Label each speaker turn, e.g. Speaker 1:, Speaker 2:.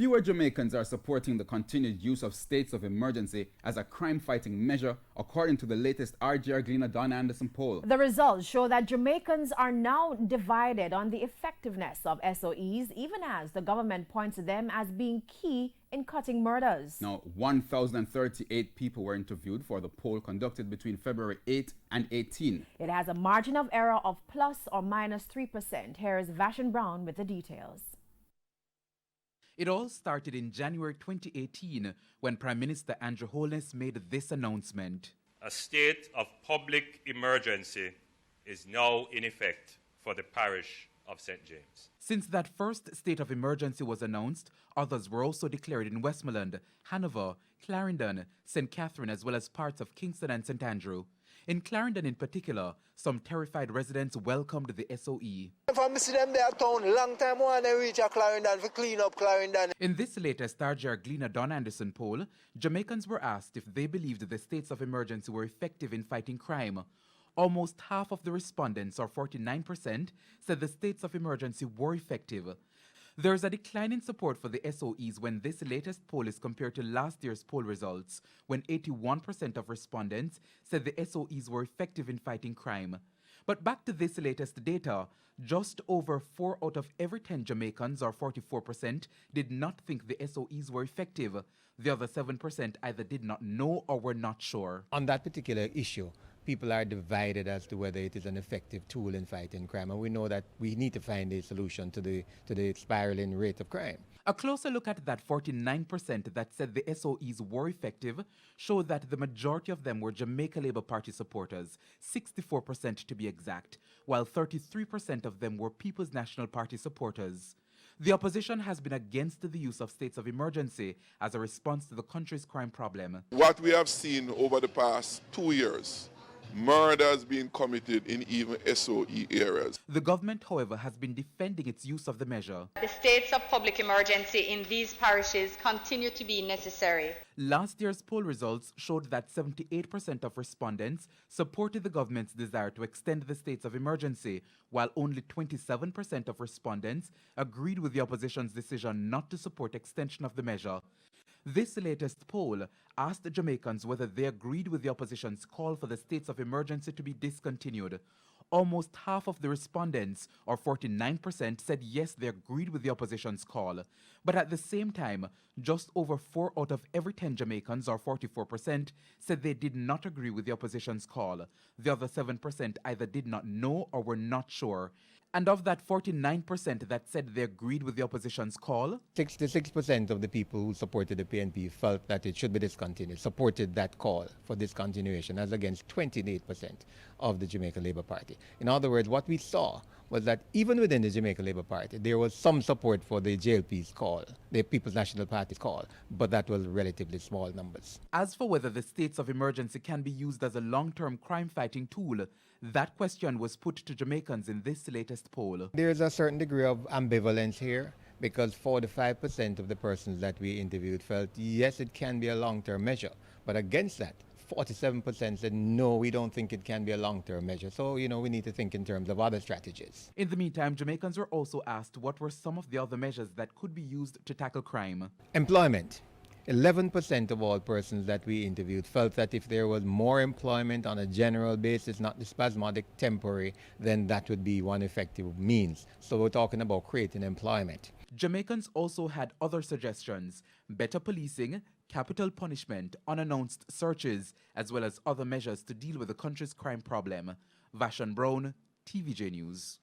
Speaker 1: Fewer Jamaicans are supporting the continued use of states of emergency as a crime-fighting measure, according to the latest RGR Gleaner Don Anderson poll.
Speaker 2: The results show that Jamaicans are now divided on the effectiveness of S.O.Es, even as the government points to them as being key in cutting murders.
Speaker 1: Now, 1,038 people were interviewed for the poll conducted between February 8 and 18.
Speaker 2: It has a margin of error of plus or minus 3%. Here is Vashon Brown with the details.
Speaker 3: It all started in January 2018 when Prime Minister Andrew Holness made this announcement.
Speaker 4: A state of public emergency is now in effect for the parish of St. James.
Speaker 3: Since that first state of emergency was announced, others were also declared in Westmoreland, Hanover, Clarendon, St. Catherine, as well as parts of Kingston and St. Andrew. In Clarendon in particular, some terrified residents welcomed the S.O.E. In this latest RGR Gleaner Don Anderson poll, Jamaicans were asked if they believed the states of emergency were effective in fighting crime. Almost half of the respondents, or 49%, said the states of emergency were effective. There is a decline in support for the S.O.Es when this latest poll is compared to last year's poll results, when 81% of respondents said the S.O.Es were effective in fighting crime. But back to this latest data, just over 4 out of every 10 Jamaicans, or 44%, did not think the S.O.Es were effective. The other 7% either did not know or were not sure.
Speaker 5: On that particular issue, people are divided as to whether it is an effective tool in fighting crime, and we know that we need to find a solution to the spiraling rate of crime.
Speaker 3: A closer look at that 49% that said the S.O.Es were effective showed that the majority of them were Jamaica Labour Party supporters, 64% to be exact, while 33% of them were People's National Party supporters. The opposition has been against the use of states of emergency as a response to the country's crime problem.
Speaker 6: What we have seen over the past 2 years, murders being committed in even S.O.E areas.
Speaker 3: The government, however, has been defending its use of the measure.
Speaker 7: The states of public emergency in these parishes continue to be necessary.
Speaker 3: Last year's poll results showed that 78% of respondents supported the government's desire to extend the states of emergency, while only 27% of respondents agreed with the opposition's decision not to support extension of the measure. This latest poll asked Jamaicans whether they agreed with the opposition's call for the states of emergency to be discontinued. Almost half of the respondents, or 49%, said yes, they agreed with the opposition's call. But at the same time, just over 4 out of every 10 Jamaicans, or 44%, said they did not agree with the opposition's call. The other 7% either did not know or were not sure. And of that 49% that said they agreed with the opposition's call,
Speaker 5: 66% of the people who supported the PNP felt that it should be discontinued, supported that call for discontinuation, as against 28% of the Jamaica Labour Party. In other words, what we saw was that even within the Jamaica Labour Party, there was some support for the JLP's call, the People's National Party's call, but that was relatively small numbers.
Speaker 3: As for whether the states of emergency can be used as a long-term crime-fighting tool, that question was put to Jamaicans in this latest poll.
Speaker 5: There is a certain degree of ambivalence here, because 45% of the persons that we interviewed felt, yes, it can be a long-term measure, but against that, 47% said, no, we don't think it can be a long-term measure. So, we need to think in terms of other strategies.
Speaker 3: In the meantime, Jamaicans were also asked what were some of the other measures that could be used to tackle crime.
Speaker 5: Employment. 11% of all persons that we interviewed felt that if there was more employment on a general basis, not the spasmodic temporary, then that would be one effective means. So we're talking about creating employment.
Speaker 3: Jamaicans also had other suggestions: better policing, capital punishment, unannounced searches, as well as other measures to deal with the country's crime problem. Vashon Brown, TVJ News.